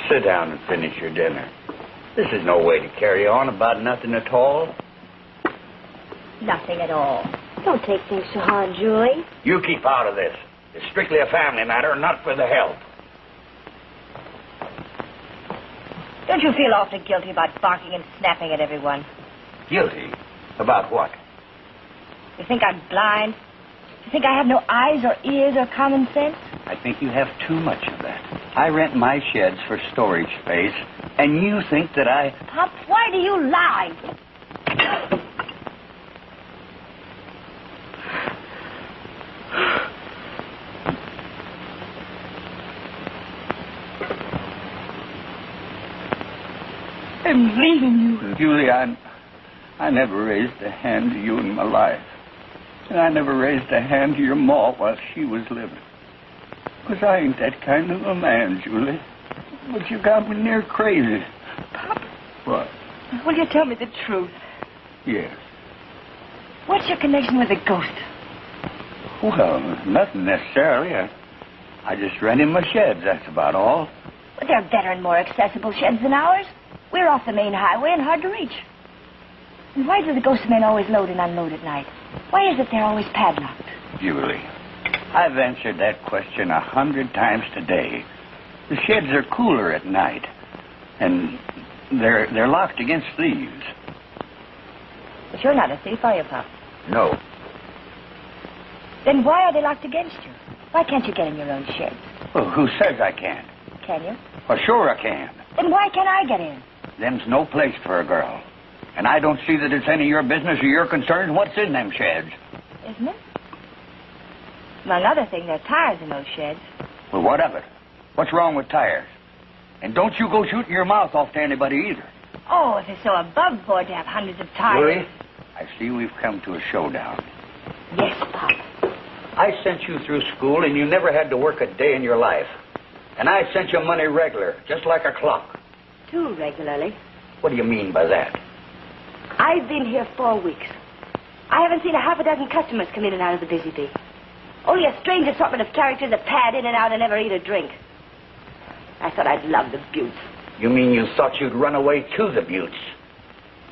Sit down and finish your dinner. This is no way to carry on about nothing at all. Nothing at all. Don't take things so hard, Julie. You keep out of this. It's strictly a family matter, not for the help. Don't you feel awfully guilty about barking and snapping at everyone? Guilty? About what? You think I'm blind? You think I have no eyes or ears or common sense? I think you have too much of that. I rent my sheds for storage space, and you think that I... Pop, why do you lie? I'm leaving you. Julie, I never raised a hand to you in my life. And I never raised a hand to your ma while she was living. Because I ain't that kind of a man, Julie. But you got me near crazy. Pop. What? Will you tell me the truth? Yes. What's your connection with the ghost? Well, nothing necessarily. I just rent him my sheds, that's about all. But they're better and more accessible sheds than ours. We're off the main highway and hard to reach. And why do the ghost men always load and unload at night? Why is it they're always padlocked? Julie, I've answered that question 100 times today. The sheds are cooler at night, and they're locked against thieves. But you're not a thief, are you, Pop? No. Then why are they locked against you? Why can't you get in your own sheds? Well, who says I can't? Can you? Well, sure I can. Then why can't I get in? Them's no place for a girl. And I don't see that it's any of your business or your concern what's in them sheds. Isn't it? Among other things, there are tires in those sheds. Well, what of it? What's wrong with tires? And don't you go shooting your mouth off to anybody either. Oh, if it's so above board to have hundreds of tires. Julie, I see we've come to a showdown. Yes, Pop. I sent you through school, and you never had to work a day in your life. And I sent you money regular, just like a clock. Too regularly. What do you mean by that? I've been here 4 weeks. I haven't seen a half a dozen customers come in and out of the Busy Bee. Only a strange assortment of characters that pad in and out and never eat or drink. I thought I'd love the Buttes. You mean you thought you'd run away to the Buttes?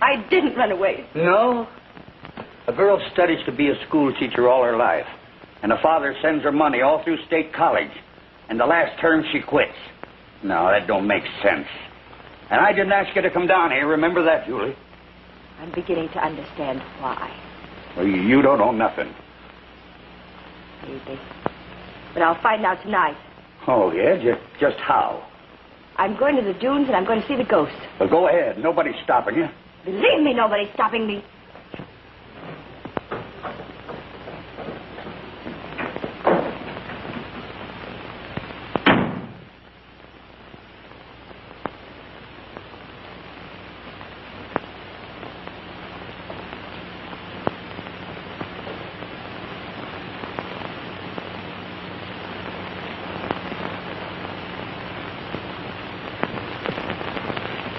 I didn't run away. No? A girl studies to be a school teacher all her life. And a father sends her money all through state college. And the last term she quits. No, that don't make sense. And I didn't ask you to come down here. Remember that, Julie? I'm beginning to understand why. Well, you don't know nothing. Maybe. But I'll find out tonight. Oh, yeah? Just how? I'm going to the dunes and I'm going to see the ghost. Well, go ahead. Nobody's stopping you. Believe me, nobody's stopping me.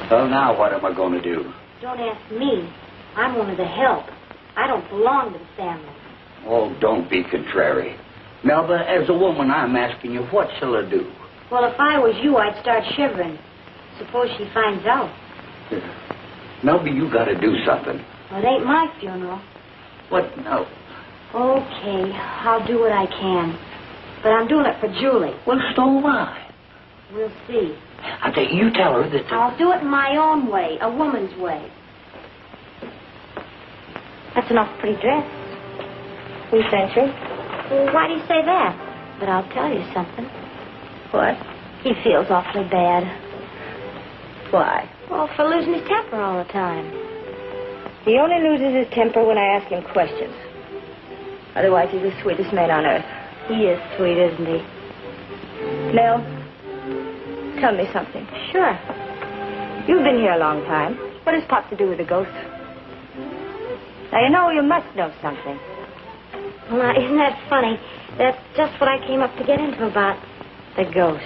Well, now what am I going to do? Don't ask me. I'm one of the help. I don't belong to the family. Oh, don't be contrary. Melba, as a woman, I'm asking you, what shall I do? Well, if I was you, I'd start shivering. Suppose she finds out. Melba, you got to do something. Well, it ain't my funeral. What? No. Okay, I'll do what I can. But I'm doing it for Julie. Well, so am I. We'll see. I tell you tell her that... I'll do it in my own way, a woman's way. That's an awful pretty dress. Who sent you? Well, why do you say that? But I'll tell you something. What? He feels awfully bad. Why? Well, for losing his temper all the time. He only loses his temper when I ask him questions. Otherwise, he's the sweetest man on earth. He is sweet, isn't he? Mel, tell me something. Sure. You've been here a long time. What does Pop to do with the ghost? Now, you know, you must know something. Well, now, isn't that funny? That's just what I came up to get into about the ghost.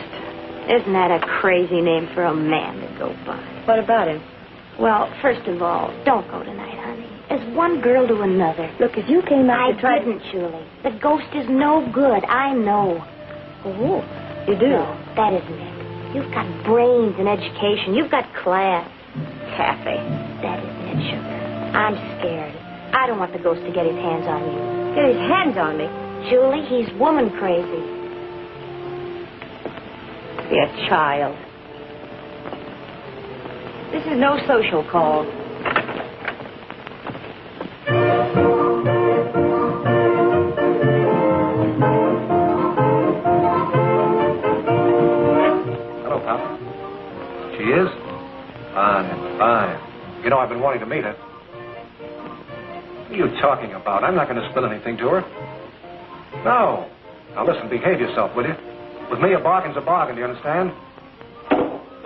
Isn't that a crazy name for a man to go by? What about him? Well, first of all, don't go tonight, honey. As one girl to another. Look, if you came out I to try... didn't, Julie. The ghost is no good. I know. Oh, you do? No, that isn't it. You've got brains and education. You've got class. Cafe. That isn't it, sugar. I'm scared. I don't want the ghost to get his hands on you. Get his hands on me? Julie, he's woman crazy. You're a child. This is no social call. Hello, Pop. She is? Fine, fine. You know, I've been wanting to meet her. What are you talking about? I'm not going to spill anything to her. No. Now, listen, behave yourself, will you? With me, a bargain's a bargain, do you understand?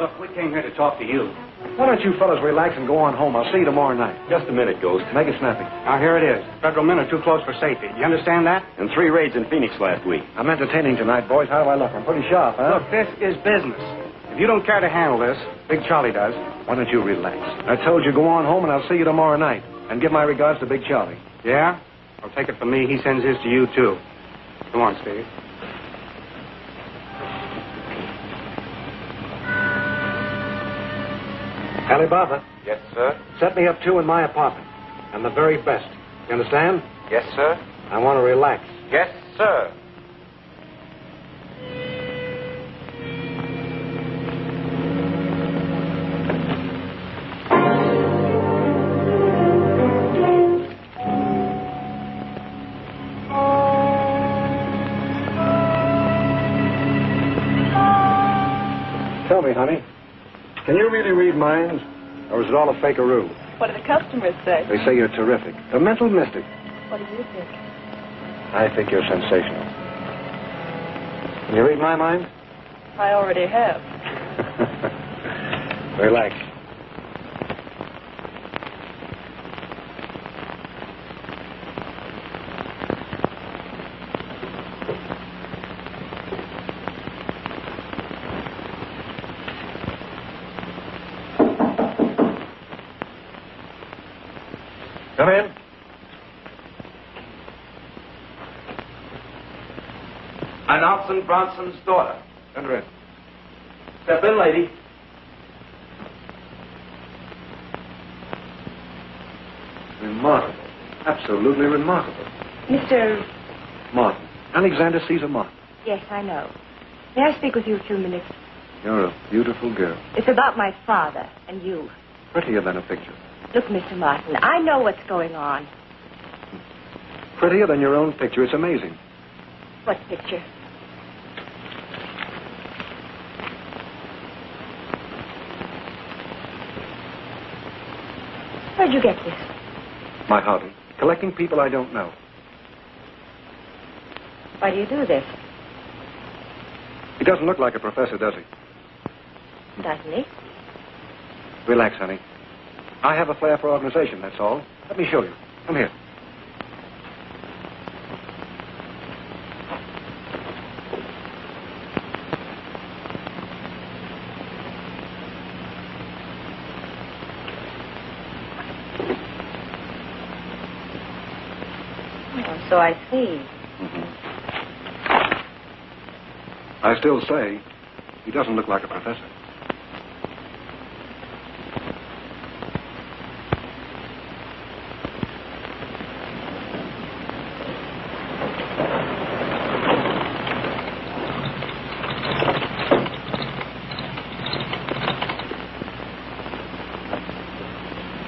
Look, we came here to talk to you. Why don't you fellas relax and go on home? I'll see you tomorrow night. Just a minute, Ghost. Make it snappy. Now, here it is. Federal men are too close for safety. You understand that? And 3 raids in Phoenix last week. I'm entertaining tonight, boys. How do I look? I'm pretty sharp, huh? Look, this is business. If you don't care to handle this, Big Charlie does. Why don't you relax? I told you go on home, and I'll see you tomorrow night. And give my regards to Big Charlie. Yeah? Well, take it from me. He sends his to you, too. Come on, Steve. Alibaba, Yes, sir. set me up 2 in my apartment. And the very best. You understand? Yes, sir. I want to relax. Yes, sir. Tell me, honey, can you really read minds? Or is it all a fakearoo? What do the customers say? They say you're terrific. A mental mystic. What do you think? I think you're sensational. Can you read my mind? I already have. Relax. Come in. I'm Bronson's daughter. Enter in. Step in, lady. Remarkable. Absolutely remarkable. Mr. Martin. Alexander Caesar Martin. Yes, I know. May I speak with you a few minutes? You're a beautiful girl. It's about my father and you. Prettier than a picture. Look, Mr. Martin, I know what's going on. Prettier than your own picture. It's amazing. What picture? Where'd you get this? My hobby. Collecting people I don't know. Why do you do this? He doesn't look like a professor, does he? Doesn't he? Relax, honey. I have a flair for organization, that's all. Let me show you. Come here. Oh, so I see. I still say he doesn't look like a professor.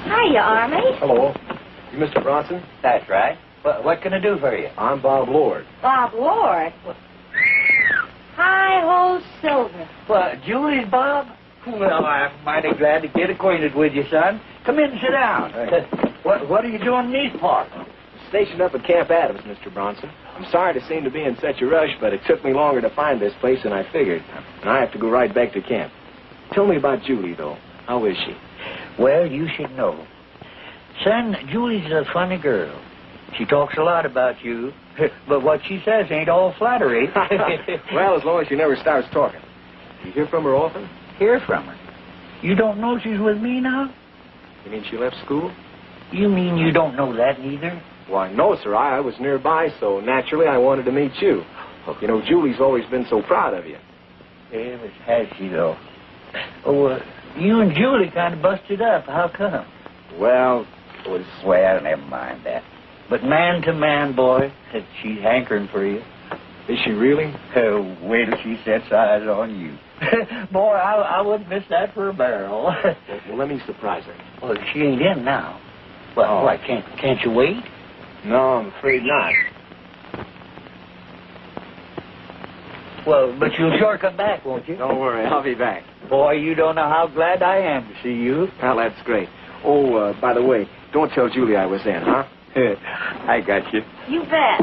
Hiya, Army. Hello. You Mr. Bronson? That's right. What can I do for you? I'm Bob Lord. Bob Lord. Hi-ho, Silver. What, Julie's Bob? Well, I'm mighty glad to get acquainted with you, son. Come in and sit down. What are you doing in these parts? Stationed up at Camp Adams, Mr. Bronson. I'm sorry to seem to be in such a rush, but it took me longer to find this place than I figured. And I have to go right back to camp. Tell me about Julie, though. How is she? Well, you should know. Son, Julie's a funny girl. She talks a lot about you, but what she says ain't all flattery. Well, as long as she never starts talking. You hear from her often? Hear from her? You don't know she's with me now? You mean she left school? You mean you don't know that neither? Why, no, sir. I was nearby, so naturally I wanted to meet you. You know, Julie's always been so proud of you. Yeah, but has she, though? Oh, you and Julie kind of busted up. How come? Well, Well, never mind that. But man to man, boy, she's hankering for you. is she really? Oh, wait till she sets eyes on you. Boy, I wouldn't miss that for a barrel. Well, let me surprise her. Well, she ain't in now. Well, why, can't you wait? No, I'm afraid not. Well, but you'll sure come back, won't you? Don't worry, I'll be back. Boy, you don't know how glad I am to see you. Well, that's great. Oh, by the way, don't tell Julie I was in, huh? I got you. You bet.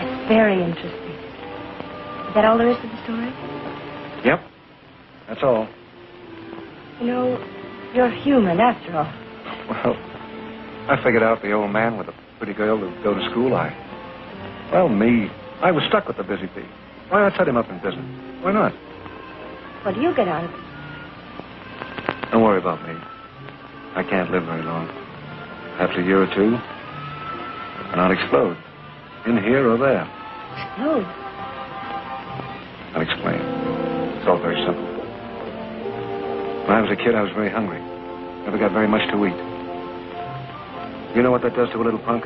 It's very interesting. Is that all there is to the story? Yep. That's all. You know, you're human after all. Well, I figured out the old man with a pretty girl to go to school. Well, me, I was stuck with the busy bee. Why not set him up in business? Why not? What do you get out of it? Don't worry about me. I can't live very long. Perhaps a year or two. And I'll explode. In here or there. No. I'll explain. It's all very simple. When I was a kid, I was very hungry. Never got very much to eat. You know what that does to a little punk?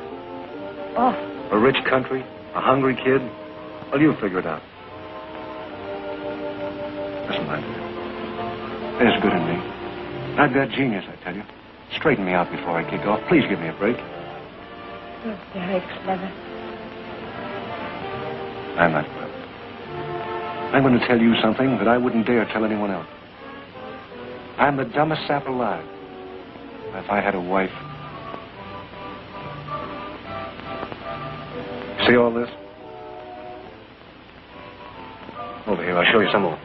Oh. A rich country, a hungry kid. Well, you figure it out. Listen, my dear. There's good in me. I've got genius, I tell you. Straighten me out before I kick off. Please give me a break. You're very clever. I'm not clever. I'm going to tell you something that I wouldn't dare tell anyone else. I'm the dumbest sap alive. If I had a wife. See all this? Over here, I'll show you some more.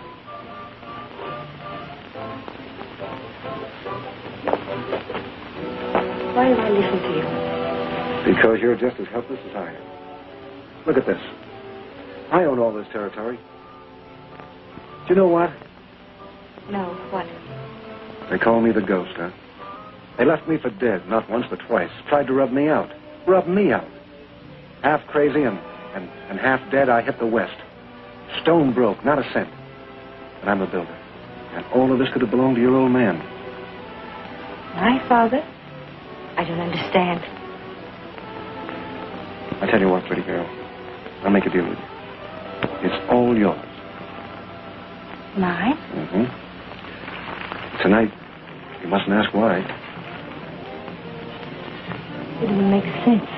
Why do I listen to you? Because you're just as helpless as I am. Look at this. I own all this territory. Do you know what? No, what? They call me the ghost, huh? They left me for dead, not once but twice. Tried to rub me out. Rub me out. Half crazy and half dead, I hit the West. Stone broke, not a cent. But I'm a builder. And all of this could have belonged to your old man. My father? I don't understand. I tell you what, pretty girl. I'll make a deal with you. It's all yours. Mine? Mm-hmm. Tonight, you mustn't ask why. It doesn't make sense.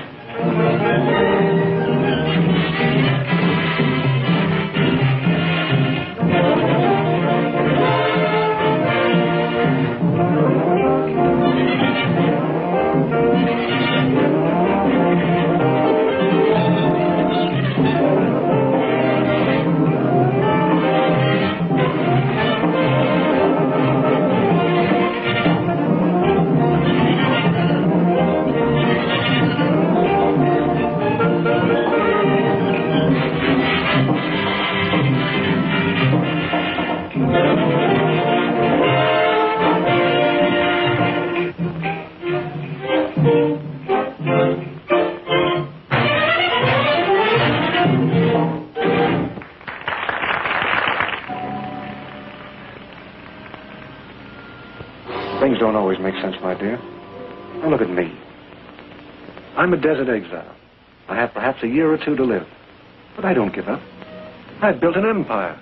Things don't always make sense, my dear. Now look at me. I'm a desert exile. I have perhaps a year or two to live. But I don't give up. I've built an empire.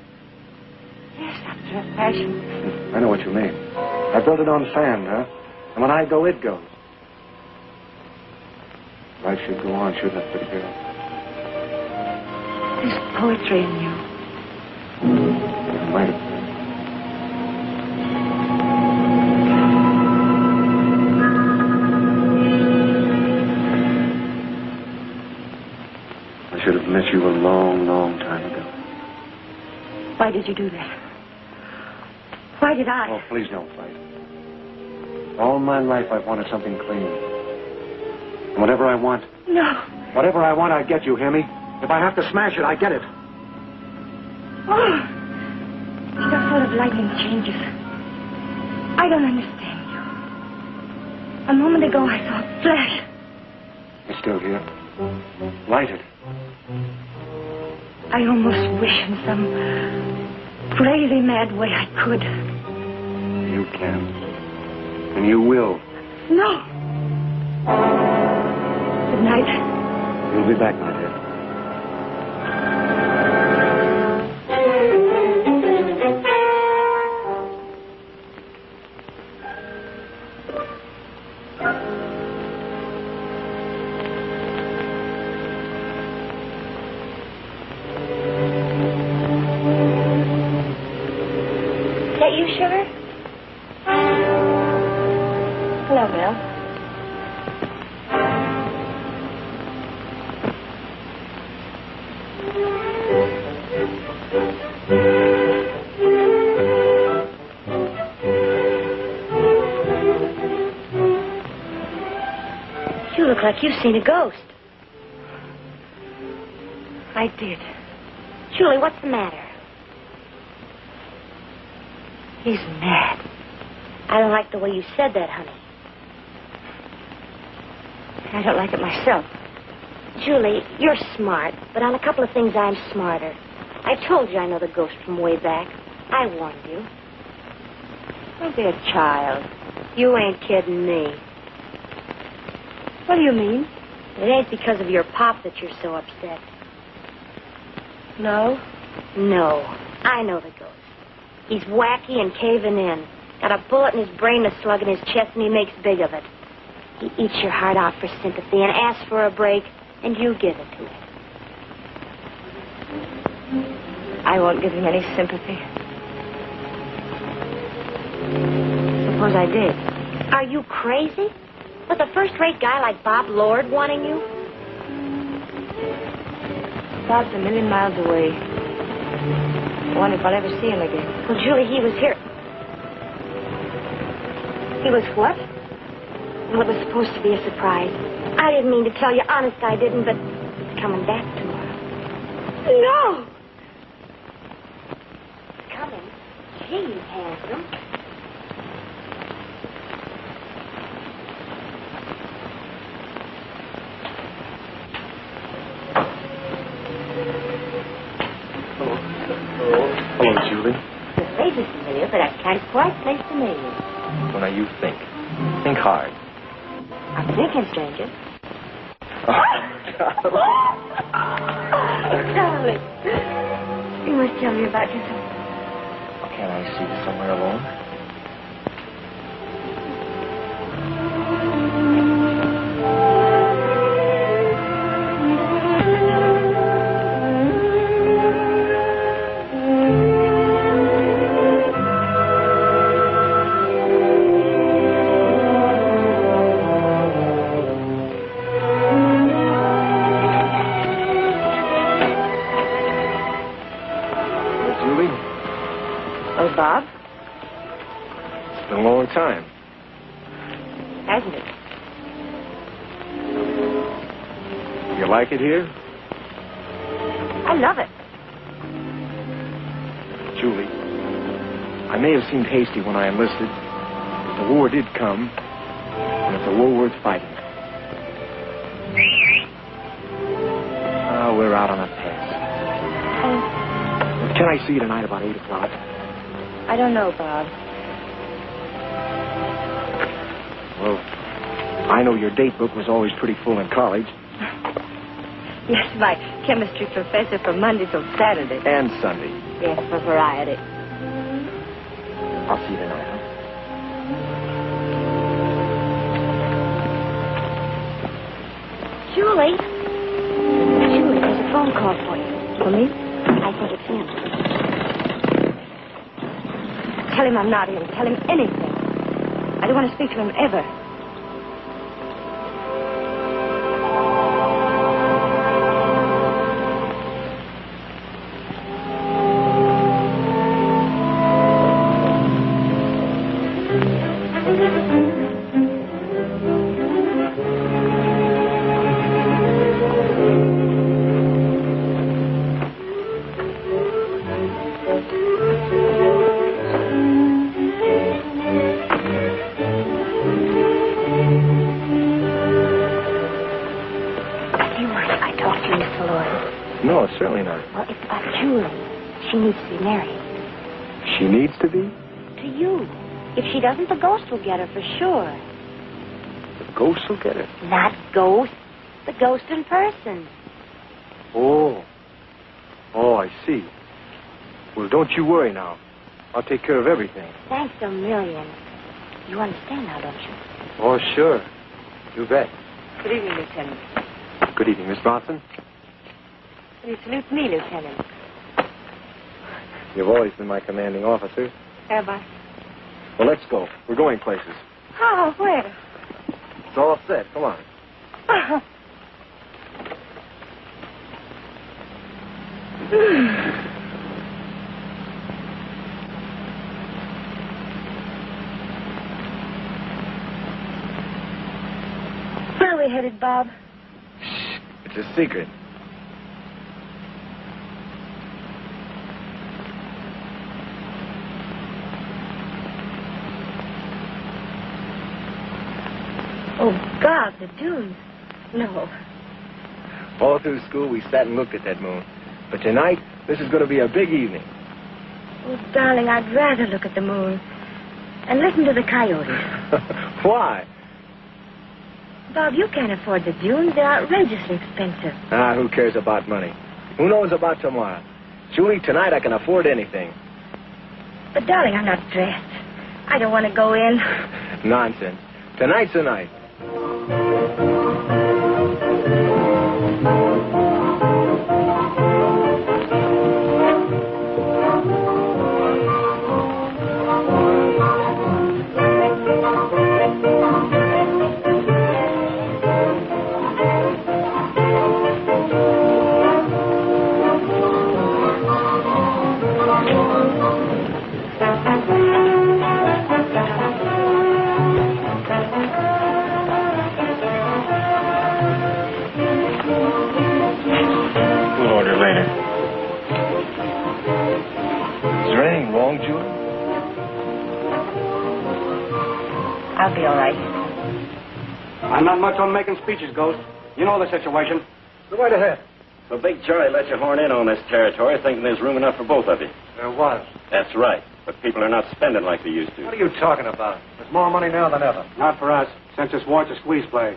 Yes, after a fashion. I know what you mean. I built it on sand, huh? And when I go, it goes. Life should go on, shouldn't it, pretty girl? There's poetry in you. It might have. I should have met you a long, long time ago. Why did you do that? Why did I? Oh, please don't fight. All my life I've wanted something clean. And whatever I want... No. Whatever I want, I get, you hear me? If I have to smash it, I get it. Oh. Your sort of lightning changes. I don't understand you. A moment ago I saw a flash. It's still here. Light it. I almost wish in some crazy, mad way I could. You can. And you will. No. Good night. You'll be back, my dear. Sugar? Hello, Bill. You look like you've seen a ghost. I did. Julie, what's the matter? He's mad. I don't like the way you said that, honey. I don't like it myself. Julie, you're smart, but on a couple of things I'm smarter. I told you I know the ghost from way back. I warned you. Don't be a child. You ain't kidding me. What do you mean? It ain't because of your pop that you're so upset. No? No. I know the ghost. He's wacky and caving in. Got a bullet in his brain, a slug in his chest, and he makes big of it. He eats your heart out for sympathy and asks for a break, and you give it to him. I won't give him any sympathy. Suppose I did. Are you crazy? With a first-rate guy like Bob Lord wanting you? Bob's a million miles away. I wonder if I'll ever see him again. Well, Julie, he was here. He was what? Well, it was supposed to be a surprise. I didn't mean to tell you. Honest, I didn't, but he's coming back tomorrow. No! He's coming. Gee, he's handsome. Hello, Julie. The face is familiar, but I can't quite place the name. Well, now you think. Think hard. I'm thinking, stranger. Darling. You must tell me about yourself. Can I see you somewhere alone? been a long time. Hasn't it? You like it here? I love it. Julie, I may have seemed hasty when I enlisted. If the war did come, and it's a war worth fighting. We're out on a pass. Can I see you tonight about 8 o'clock? I don't know, Bob. Well, I know your date book was always pretty full in college. Yes, my chemistry professor from Monday till Saturday. And Sunday. Yes, for variety. I'll see you tonight, huh? Julie, there's a phone call for you. For me? I think it's him. Tell him I'm not in. Tell him anything. I don't want to speak to him ever. No, certainly not. Well, it's about Julie. She needs to be married. She needs to be? To you. If she doesn't, the ghost will get her for sure. The ghost will get her? Not ghost. The ghost in person. Oh. Oh, I see. Well, don't you worry now. I'll take care of everything. Thanks a million. You understand now, don't you? Oh, sure. You bet. Good evening, Lieutenant. Good evening, Miss Bronson. You salute me, Lieutenant. You've always been my commanding officer. Have I? Well, let's go. We're going places. Oh, where? It's all set. Come on. Where are we headed, Bob? Shh. It's a secret. Oh, God, the dunes. No. All through school, we sat and looked at that moon. But tonight, this is going to be a big evening. Oh, darling, I'd rather look at the moon and listen to the coyotes. Why? Bob, you can't afford the dunes. They're outrageously expensive. Ah, who cares about money? Who knows about tomorrow? Julie, tonight I can afford anything. But, darling, I'm not dressed. I don't want to go in. Nonsense. Tonight's the night. I'll be all right. I'm not much on making speeches, Ghost. You know the situation. Go right ahead. So Big Charlie let you horn in on this territory thinking there's room enough for both of you. There was. That's right. But people are not spending like they used to. What are you talking about? There's more money now than ever. Not for us, since this warrants a squeeze play.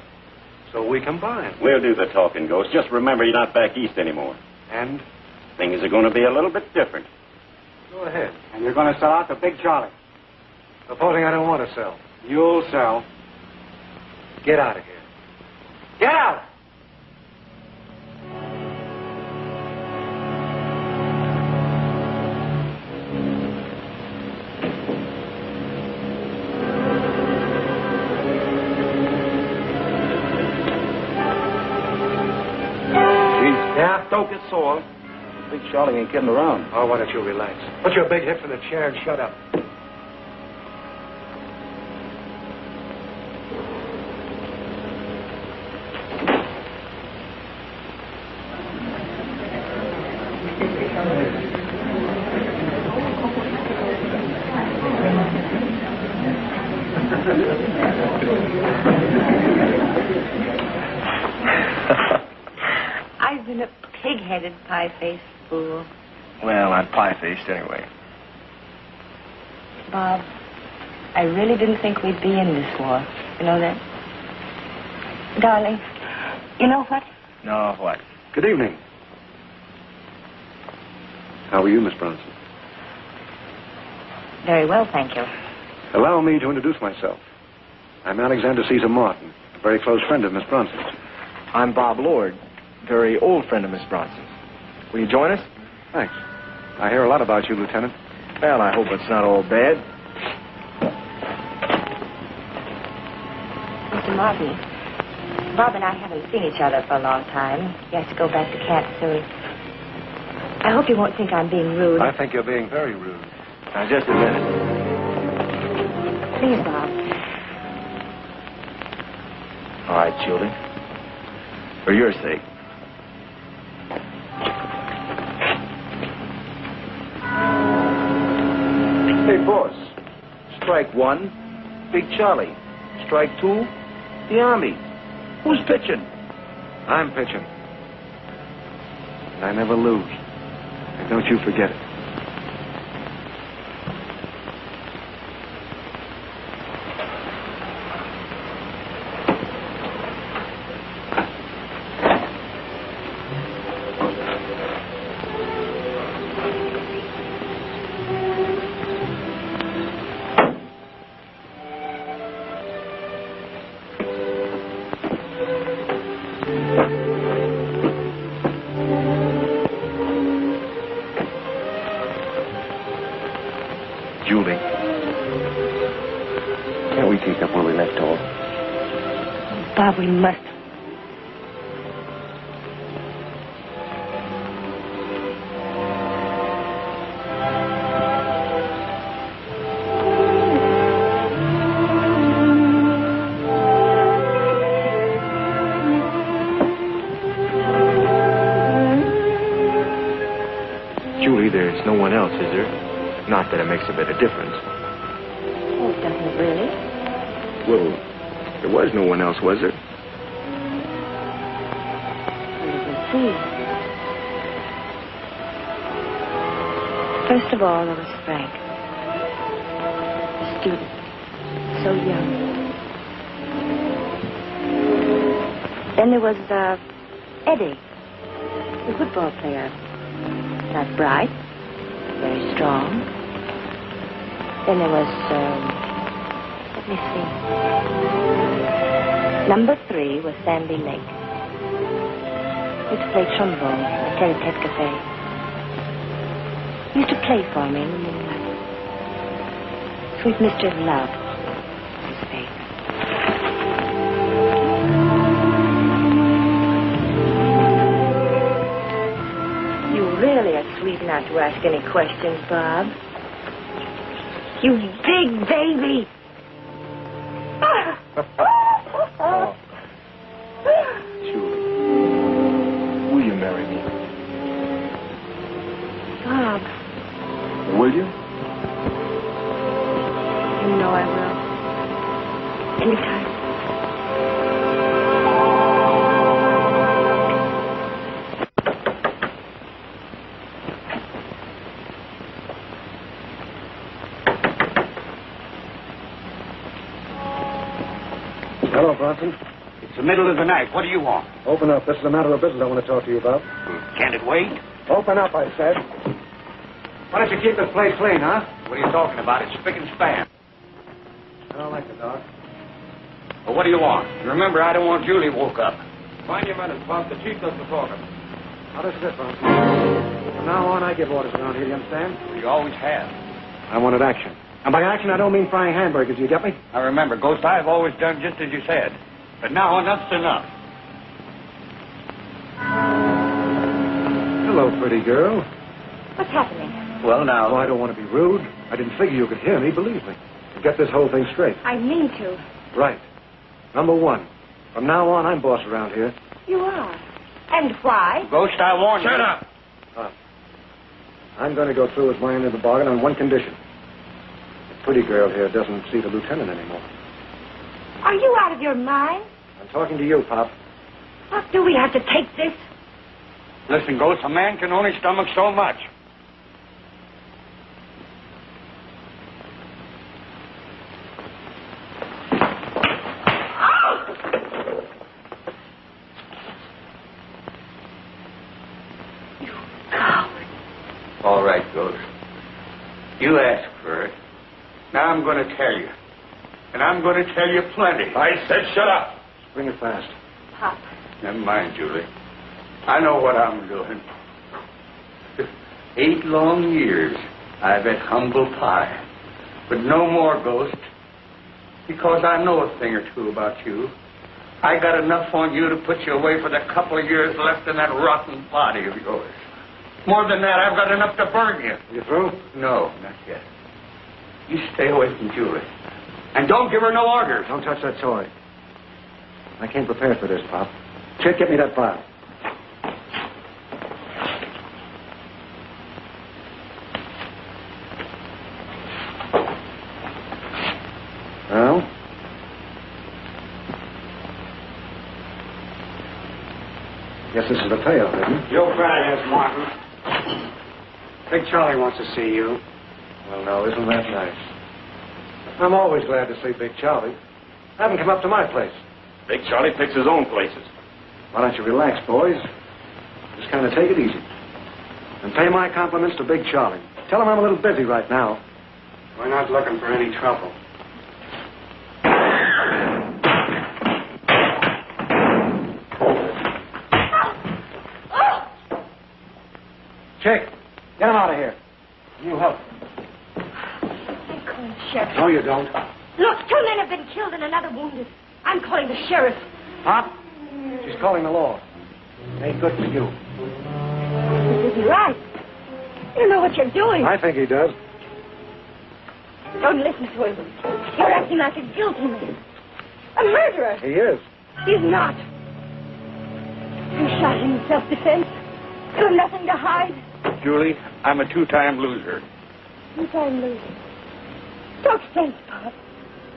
So we combine. We'll do the talking, Ghost. Just remember you're not back east anymore. And? Things are going to be a little bit different. Go ahead. And you're going to sell out to Big Charlie. Supposing I don't want to sell. You'll sell. Get out of here. Get out! Yeah? Don't get sore. Big Charlie ain't kidding around. Oh, why don't you relax? Put your big hips in the chair and shut up. I've been a pig-headed, pie-faced fool. Well, I'm pie-faced anyway. Bob, I really didn't think we'd be in this war. You know that? Darling, you know what? No, what? Good evening. How are you, Miss Bronson? Very well, thank you. Allow me to introduce myself. I'm Alexander Caesar Martin, a very close friend of Miss Bronson's. I'm Bob Lord, very old friend of Miss Bronson's. Will you join us? Thanks. I hear a lot about you, Lieutenant. Well, I hope it's not all bad. Mr. Martin, Bob and I haven't seen each other for a long time. He has to go back to camp soon. I hope you won't think I'm being rude. I think you're being very rude. Now, just a minute. Please, Bob. All right, Julie. For your sake. Hey, boss. Strike one, Big Charlie. Strike two, the Army. Who's pitching? I'm pitching. And I never lose. And don't you forget it. Julie. Can't we take up where we left off? Bob, we must. Julie, there's no one else, is there? Not that it makes a bit of difference. Oh, doesn't it really? Well, there was no one else, was there? You can see. First of all, there was Frank. A student. So young. Then there was, Eddie. The football player. Not bright. Very strong. Then there was, let me see. Number 3 was Sandy Lake. He used to play trombone at the Inter-Pathé café. He used to play for me in the moonlight. Sweet Mister of Love, his face. You really are sweet not to ask any questions, Bob. You big baby! Oh. Julie, will you marry me? Bob, Will you? you know I will. Anytime. Hello, Bronson. It's the middle of the night. What do you want? Open up. This is a matter of business I want to talk to you about. Can't it wait? Open up, I said. Why don't you keep this place clean, huh? What are you talking about? It's spick and span. I don't like the dog. Well, what do you want? Remember, I don't want Julie woke up. Mind your manners, Bob. The chief does the talking. How does this, Bronson? From now on, I give orders around here, you understand? You always have. I wanted action. And by action, I don't mean frying hamburgers, you get me? Now remember, Ghost, I've always done just as you said. But now enough's enough. Hello, pretty girl. What's happening? Well, now... Oh, I don't want to be rude. I didn't figure you could hear me, believe me. Get this whole thing straight. I mean to. Right. Number 1. From now on, I'm boss around here. You are. And why? Ghost, I warn you. Shut up! I'm going to go through with my end of the bargain on one condition. The pretty girl here doesn't see the lieutenant anymore. Are you out of your mind? I'm talking to you, Pop. What do we have to take this? Listen, Ghost, a man can only stomach so much. All right, Ghost. You asked for it. Now I'm going to tell you. And I'm going to tell you plenty. I said shut up. Bring it fast. Pop. Never mind, Julie. I know what I'm doing. 8 long years I've had humble pie. But no more, Ghost. Because I know a thing or two about you. I got enough on you to put you away for the couple of years left in that rotten body of yours. More than that, I've got enough to burn you. You through? No, not yet. You stay away from Julie. And don't give her no orders. Don't touch that toy. I came prepared for this, Pop. Chick, get me that file. Well? Guess this is the payoff, isn't it? You'll try this, Martin. Big Charlie wants to see you. Well, now, isn't that nice? I'm always glad to see Big Charlie. Have him come up to my place. Big Charlie picks his own places. Why don't you relax, boys? Just kind of take it easy. And pay my compliments to Big Charlie. Tell him I'm a little busy right now. We're not looking for any trouble. Chick, get him out of here. You help. I'm calling the sheriff. No, you don't. Look, 2 men have been killed and another wounded. I'm calling the sheriff. Pop, she's calling the law. It ain't good for you. This isn't right. You know what you're doing. I think he does. Don't listen to him. You're acting like a guilty man. A murderer. He is. He's not. You shot him in self-defense. You have nothing to hide. Julie, I'm a 2-time loser. 2-time loser. Talk sense, Pop.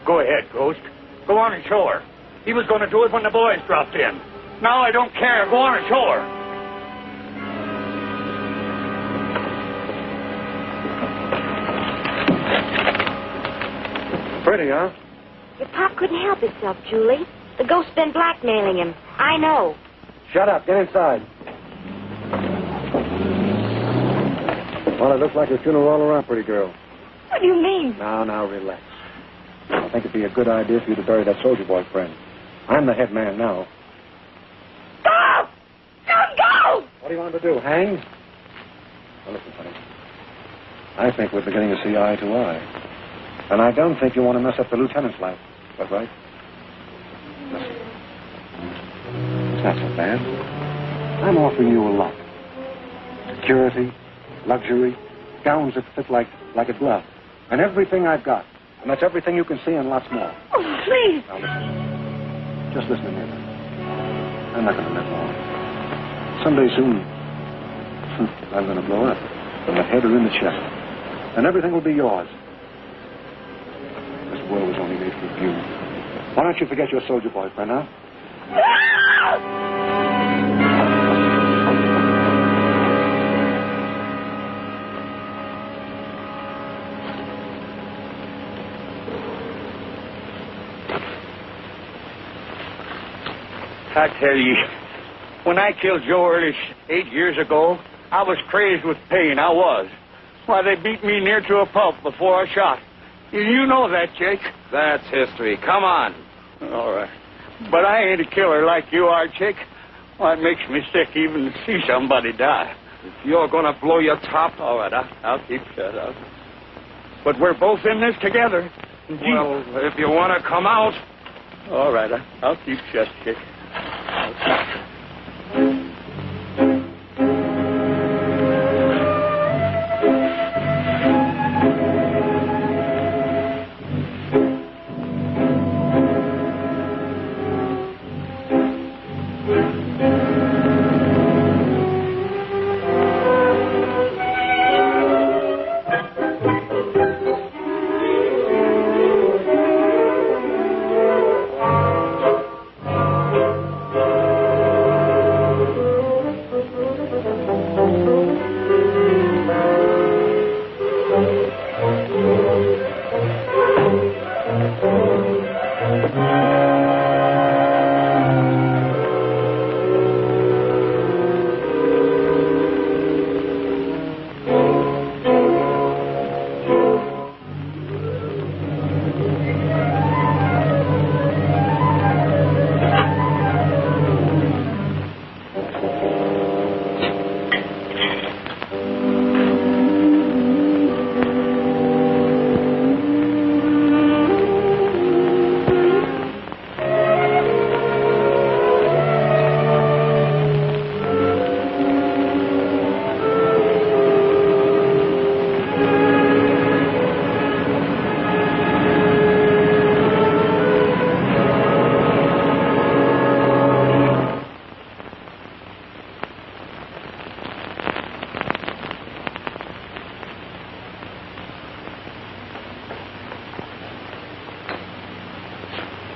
Go ahead, Ghost. Go on and show her. He was going to do it when the boys dropped in. Now I don't care. Go on and show her. Pretty, huh? Your Pop couldn't help himself, Julie. The ghost's been blackmailing him. I know. Shut up. Get inside. Well, it looks like a funeral all around, pretty girl. What do you mean? Now, relax. I think it'd be a good idea for you to bury that soldier boy friend. I'm the head man now. Go! Don't go! What do you want to do, hang? Now, listen, honey. I think we're beginning to see eye to eye. And I don't think you want to mess up the lieutenant's life. That's right. Listen. It's not so bad. I'm offering you a lot. Security, luxury, gowns that fit like a glove. And everything I've got. And that's everything you can see and lots more. Oh, please. Now, listen. Just listen to me a minute. I'm not going to live long. Someday soon, I'm going to blow up. From the head or in the chest. And everything will be yours. This world was only made for you. Why don't you forget your soldier boyfriend, huh? I tell you, when I killed Joe Ehrlich 8 years ago, I was crazed with pain. I was. Why, they beat me near to a pulp before I shot. You know that, Jake. That's history. Come on. All right. But I ain't a killer like you are, Jake. Why, it makes me sick even to see somebody die. If you're going to blow your top... All right, I'll keep shut up. But we're both in this together. Well, if you want to come out... All right, I'll keep shut, Jake.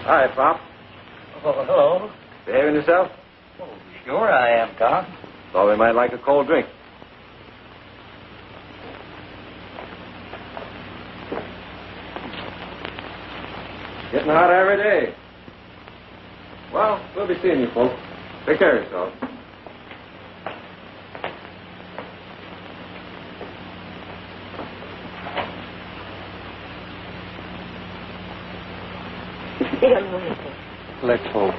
Hi, Pop. Oh, hello. Behaving yourself? Oh, sure I am, Tom. Thought we might like a cold drink. Getting hot every day. Well, we'll be seeing you folks. Take care of yourself. They don't know anything. Let's hope.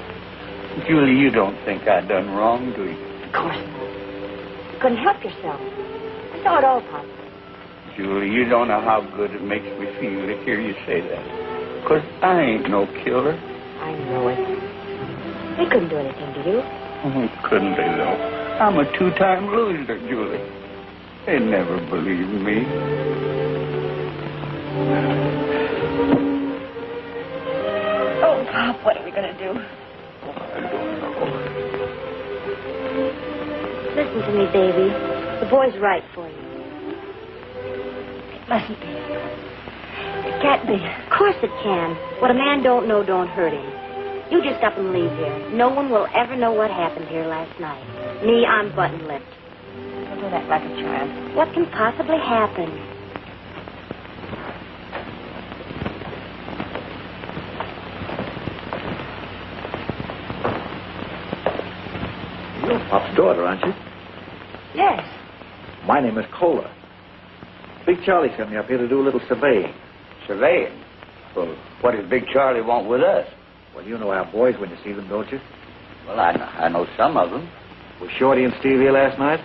Julie, you don't think I done wrong, do you? Of course not. You couldn't help yourself. I saw it all, Pop. Julie, you don't know how good it makes me feel to hear you say that. 'Cause I ain't no killer. I know it. They couldn't do anything to you. Oh, couldn't they, though? I'm a two-time loser, Julie. They never believed me. Oh, Pop, what are we going to do? I don't know. Listen to me, baby. The boy's right for you. It mustn't be. It can't be. Of course it can. What a man don't know don't hurt him. You just up and leave here. No one will ever know what happened here last night. Me, I'm button-lipped. Don't act like a child. What can possibly happen? You're Pop's daughter, aren't you? Yes. My name is Kohler. Big Charlie sent me up here to do a little surveying. Surveying? Well, what does Big Charlie want with us? Well, you know our boys when you see them, don't you? Well, I know some of them. Was Shorty and Steve here last night?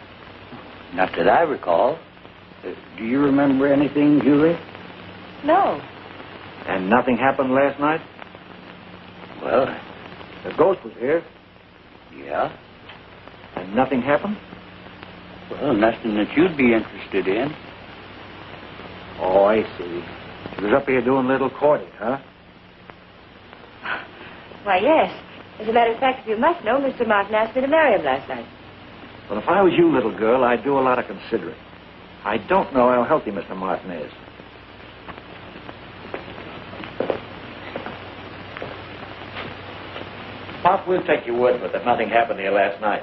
Not that I recall. Do you remember anything, Julie? No. And nothing happened last night? Well, The ghost was here, yeah. and nothing happened? Well, nothing that you'd be interested in. Oh, I see. She was up here doing a little courting, huh? Why, yes. As a matter of fact, if you must know, Mr. Martin asked me to marry him last night. Well, if I was you, little girl, I'd do a lot of considering. I don't know how healthy Mr. Martin is. Pop, we'll take your word for it that nothing happened here last night.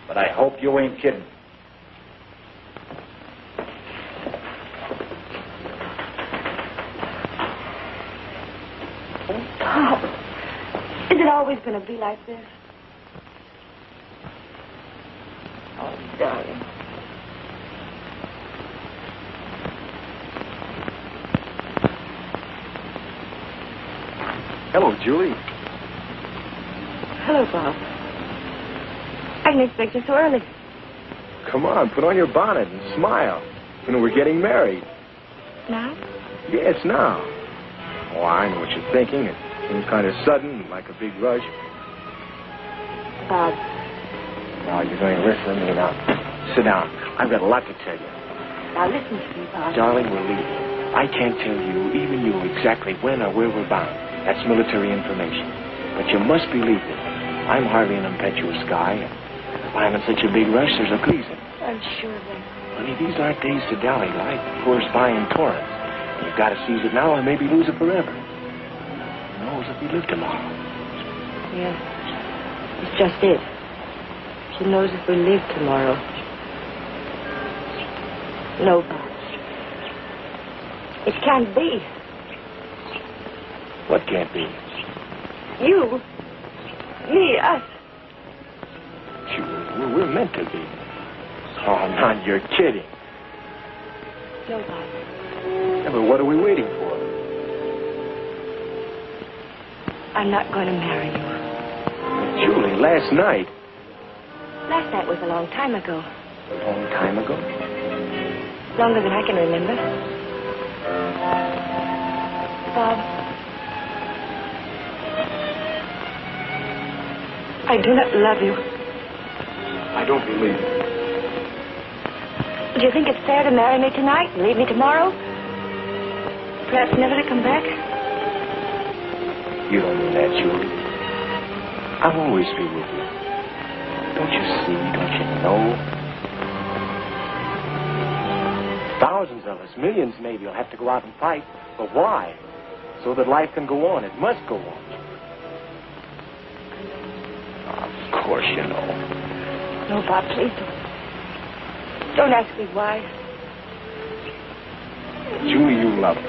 But I hope you ain't kidding. Pop, is it always going to be like this? Oh, darling. Hello, Julie. Hello, Bob. I didn't expect you so early. Come on, put on your bonnet and smile. You know, we're getting married. Now? Yes, now. Oh, I know what you're thinking. It seems kind of sudden, like a big rush. Bob. Now, you're going to listen to me now. Sit down. I've got a lot to tell you. Now listen to me, Bob. Darling, we're leaving. I can't tell you, even you, exactly when or where we're bound. That's military information. But you must believe me. I'm hardly an impetuous guy. If I'm in such a big rush, there's a reason. I'm sure of that. Honey, these aren't days to dally like. Pours by in torrents. And you've got to seize it now or maybe lose it forever. Who knows if we live tomorrow? Yeah. It's just it. She knows if we live tomorrow. No, Bob. It can't be. What can't be? You. Me, us. Sure, we're meant to be. Oh, man, you're kidding. No, Bob. Yeah, but what are we waiting for? I'm not going to marry you. Julie, last night. Last night was a long time ago. A long time ago? Longer than I can remember. Bob. I do not love you. I don't believe it. Do you think it's fair to marry me tonight and leave me tomorrow? Perhaps never to come back? You don't mean that, Julie. I'll always be with you. Don't you see? Don't you know? Thousands of us, millions maybe, will have to go out and fight. But why? so that life can go on. It must go on. Of course you know. No, Bob, please don't ask me why. Julie, you love me.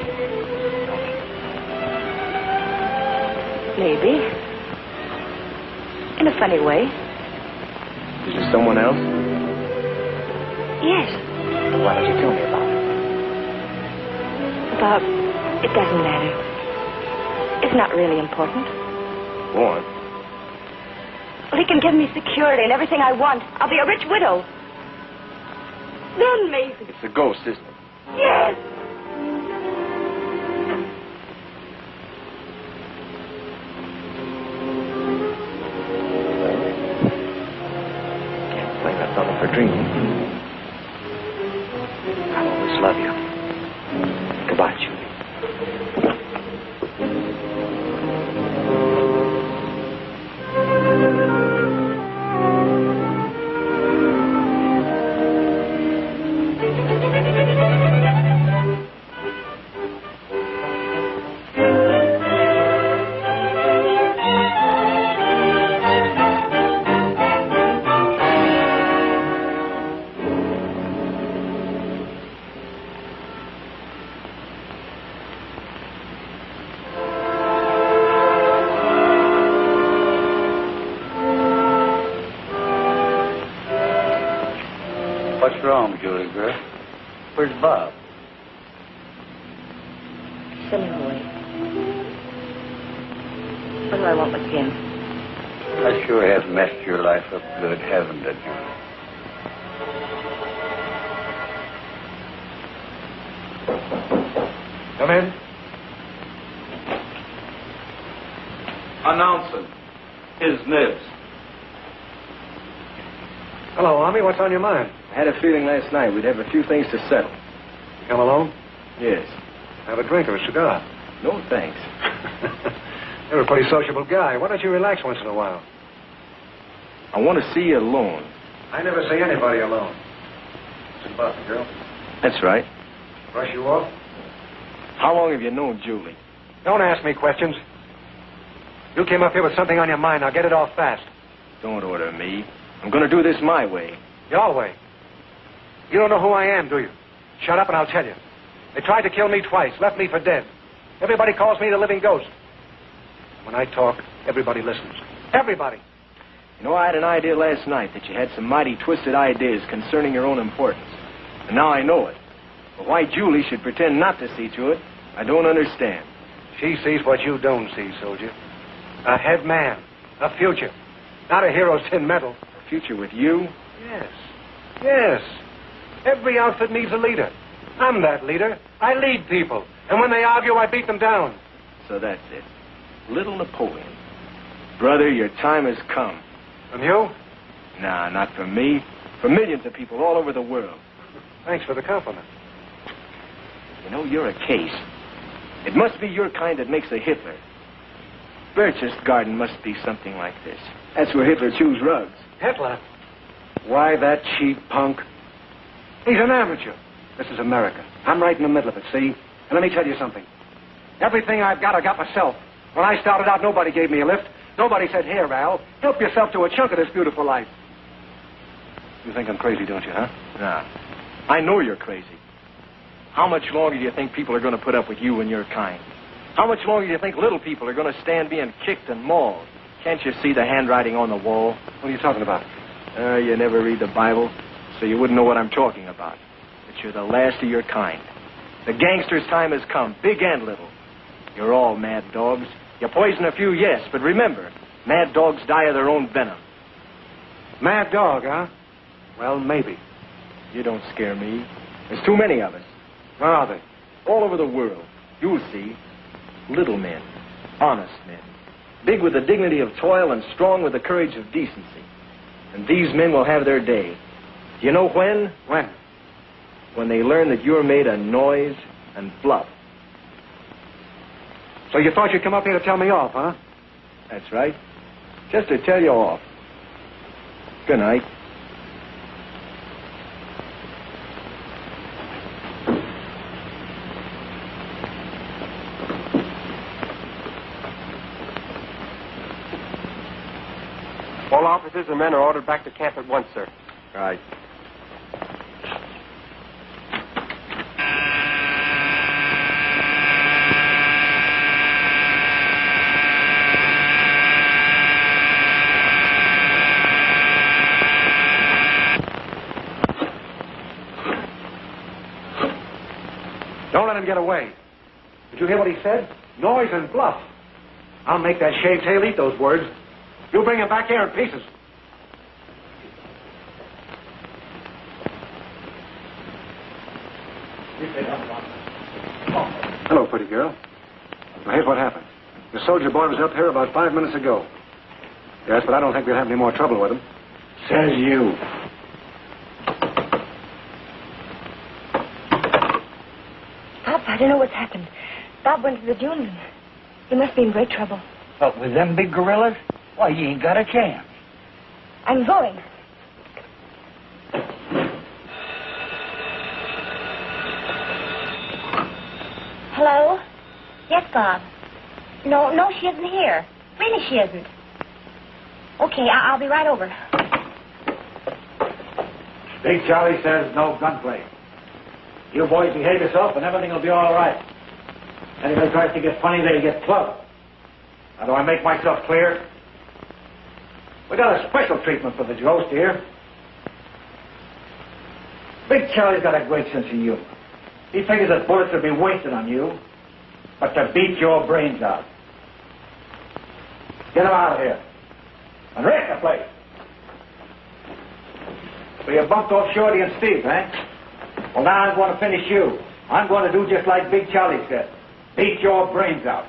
Maybe. In a funny way. Is there someone else? Yes. Why don't you tell me about it? Bob, it doesn't matter. It's not really important. Go on. Well, he can give me security and everything I want. I'll be a rich widow. Then maybe. It's a ghost, isn't it? Yes. Can't blame that fellow for dreaming. I'll always love you. Goodbye, Julie. What's wrong, Julie, girl? Where's Bob? Send him away. What do I want with him? That sure has messed your life up good, hasn't it? Come in. Announcing his nibs. Hello, Army. What's on your mind? I had a feeling last night we'd have a few things to settle. You come alone? Yes. Have a drink or a cigar. No, thanks. You're a pretty sociable guy. Why don't you relax once in a while? I want to see you alone. I never see anybody alone. What's about the girl? That's right. Brush you off? How long have you known Julie? Don't ask me questions. You came up here with something on your mind. Now get it off fast. Don't order me. I'm going to do this my way. Your way. You don't know who I am, do you? Shut up and I'll tell you. They tried to kill me twice, left me for dead. Everybody calls me the living ghost. When I talk, everybody listens. Everybody. You know, I had an idea last night that you had some mighty twisted ideas concerning your own importance. And now I know it. But why Julie should pretend not to see to it, I don't understand. She sees what you don't see, soldier. A head man. A future. Not a hero's tin medal. A future with you? Yes. Yes. Every outfit needs a leader. I'm that leader. I lead people. And when they argue, I beat them down. So that's it. Little Napoleon. Brother, your time has come. From you? Nah, not from me. From millions of people all over the world. Thanks for the compliment. You know, you're a case. It must be your kind that makes a Hitler. Berchtesgaden must be something like this. That's where Hitler chews rugs. Hitler? Why, that cheap punk. He's an amateur. This is America. I'm right in the middle of it, see? And let me tell you something. Everything I've got, I got myself. When I started out, nobody gave me a lift. Nobody said, here, Al, help yourself to a chunk of this beautiful life. You think I'm crazy, don't you, huh? Nah. I know you're crazy. How much longer do you think people are going to put up with you and your kind? How much longer do you think little people are going to stand being kicked and mauled? Can't you see the handwriting on the wall? What are you talking about? You never read the Bible, so you wouldn't know what I'm talking about. But you're the last of your kind. The gangster's time has come, big and little. You're all mad dogs. You poison a few, yes, but remember, mad dogs die of their own venom. Mad dog, huh? Well, maybe. You don't scare me. There's too many of us. Where are they? All over the world. You'll see. Little men. Honest men. Big with the dignity of toil and strong with the courage of decency. And these men will have their day. Do you know when? When? When they learn that you're made of noise and bluff. So you thought you'd come up here to tell me off, huh? That's right. Just to tell you off. Good night. All officers and men are ordered back to camp at once, sir. Right. Don't let him get away. Did you hear what he said? Noise and bluff. I'll make that shaved tail eat those words. You bring him back here in pieces. Hello, pretty girl. Well, here's what happened. The soldier boy was up here about 5 minutes ago. Yes, but I don't think we'll have any more trouble with him. Says you. Pop, I don't know what's happened. Bob went to the dunes. He must be in great trouble. But with them big gorillas, why, you ain't got a chance. I'm going. Hello? Yes, Bob. No, she isn't here. Really, she isn't. Okay, I'll be right over. Big Charlie says no gunplay. You boys behave yourself and everything will be all right. Anybody tries to get funny, they'll get clubbed. Now, do I make myself clear? We got a special treatment for the ghost here. Big Charlie's got a great sense of humor. He figures that bullets will be wasted on you, but to beat your brains out. Get him out of here. And wreck the place. So you bumped off Shorty and Steve, eh? Well, now I'm going to finish you. I'm going to do just like Big Charlie said. Beat your brains out.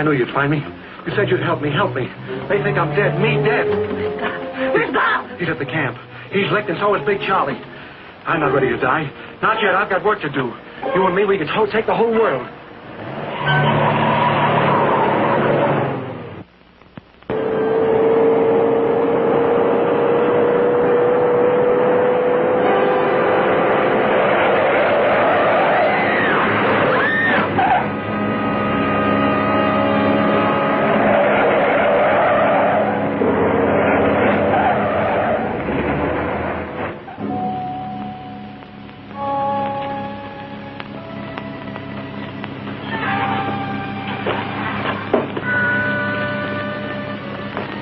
I knew you'd find me. You said you'd help me. Help me. They think I'm dead. Me dead. Where's Bob? He's at the camp. He's licked, and so is Big Charlie. I'm not ready to die. Not yet. I've got work to do. You and me, we can take the whole world.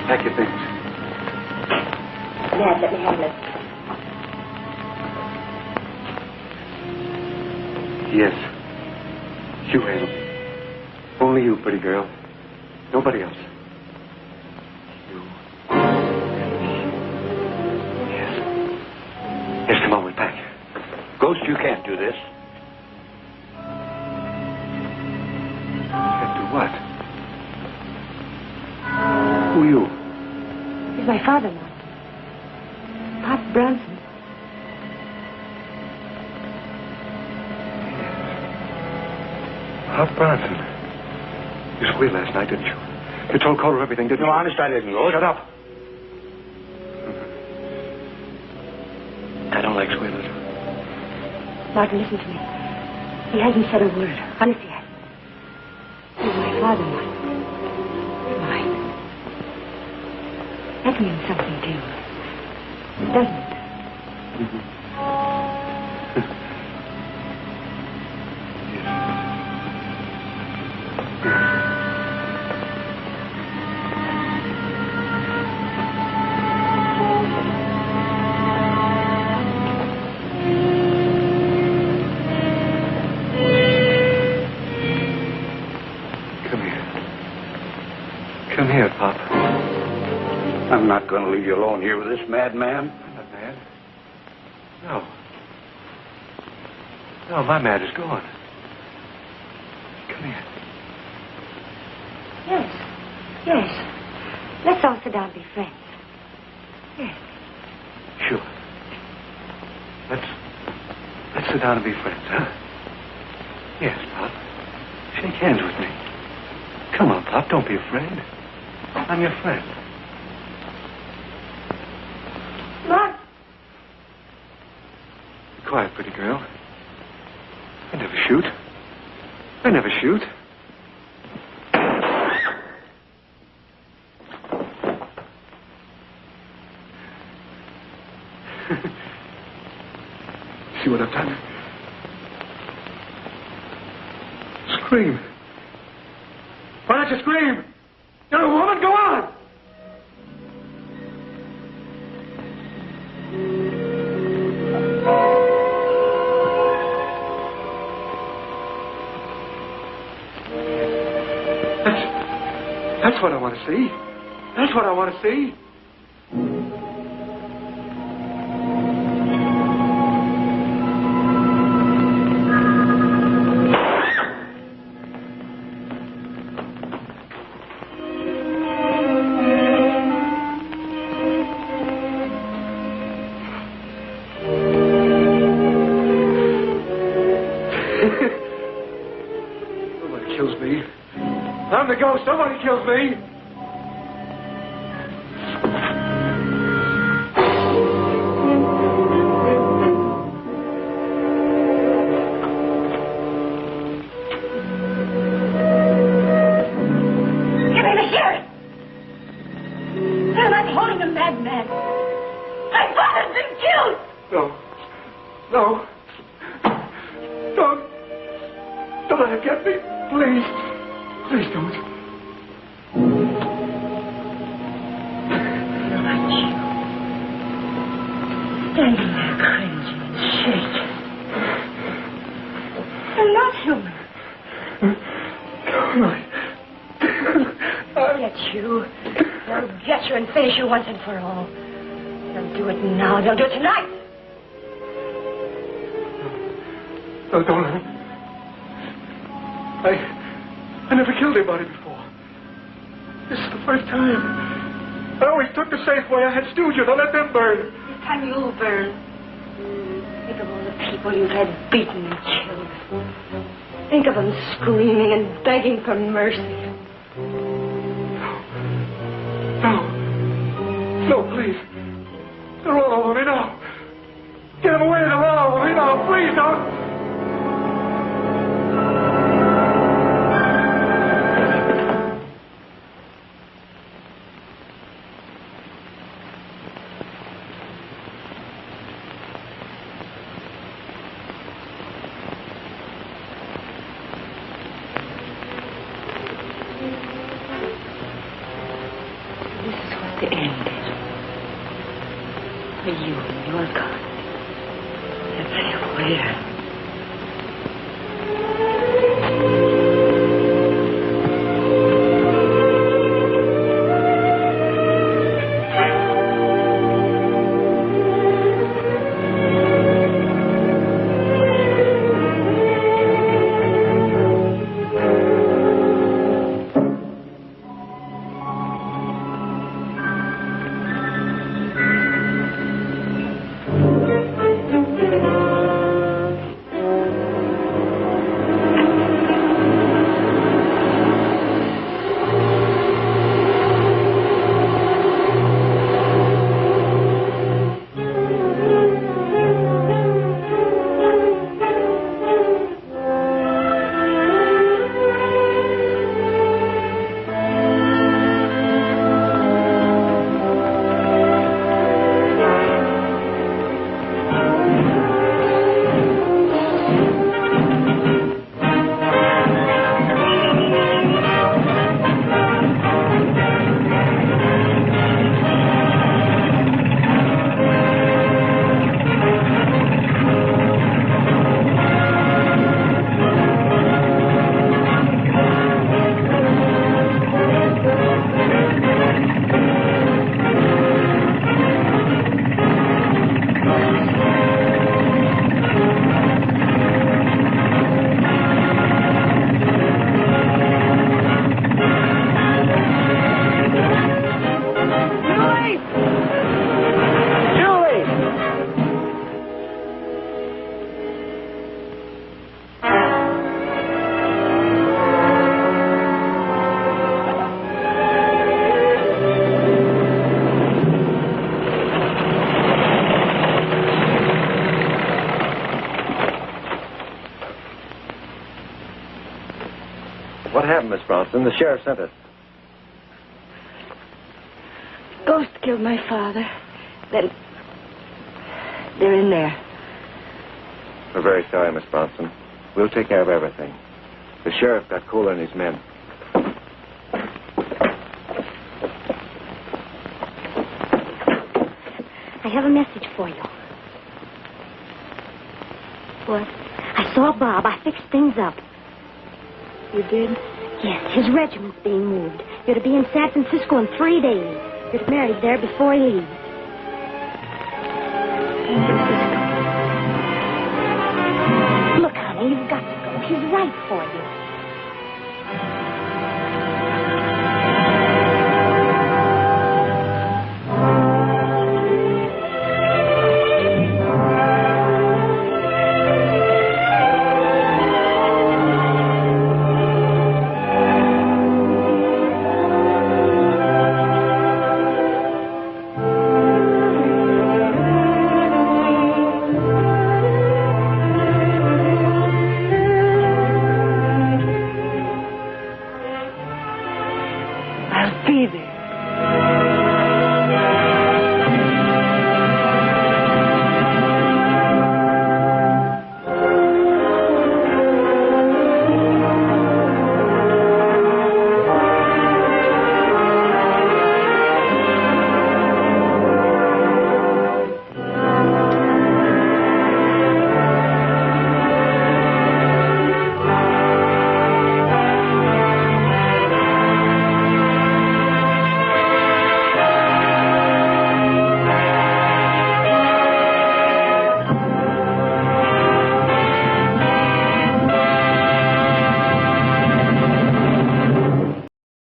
Pack your things. Dad, let me handle it. Yes. You handle me. Only you, pretty girl. Nobody else. You. Yes. Yes, come on, we pack. Ghost, you can't do this. Can't do what? Who are you? He's my father-in-law. Pop Bronson. Pop Bronson. You squealed last night, didn't you? You told Kohler everything, didn't you? No, honest, I didn't. Go. Shut up. I don't like squealers. Martin, listen to me. He hasn't said a word. Honest, he hasn't. He's my father-in-law. Mine. That means something to you. Doesn't it? Come here, Pop. I'm not going to leave you alone here with this madman. I'm not mad. No. No, my mad is gone. Come here. Yes. Yes. Let's all sit down and be friends. Yes. Sure. Let's sit down and be friends, huh? Yes, Pop. Shake hands with me. Come on, Pop. Don't be afraid. I'm your friend. Mark. Be quiet, pretty girl. I never shoot. I never shoot. See what I've done? Scream. Why don't you scream? You're a woman, go on! That's what I want to see. That's what I want to see. Nobody kills me. I'm the ghost. Somebody kills me. Give me the sheriff. I'm holding a madman. My father's been killed. No. No. Don't let her get me. Please. Please don't. Standing there cringing and shaking. You're not human. They'll get you. They'll get you and finish you once and for all. They'll do it now. They'll do it tonight. No, don't let him. I never killed anybody before. This is the first time. I always took the safe way. I had stooges. I let them burn. This time you'll burn. Think of all the people you've had beaten and killed. Think of them screaming and begging for mercy. No, please. They're all over me now. Get them away. They're all over me now. Please don't. What happened, Miss Bronson? The sheriff sent us. Ghost killed my father. Then they're in there. We're very sorry, Miss Bronson. We'll take care of everything. The sheriff got Kohler and his men. I have a message for you. What? I saw Bob. I fixed things up. You did? Yes, his regiment's being moved. You're to be in San Francisco in 3 days. You're to marry there before he leaves. San Francisco. Look, honey, you've got to go. He's right for you.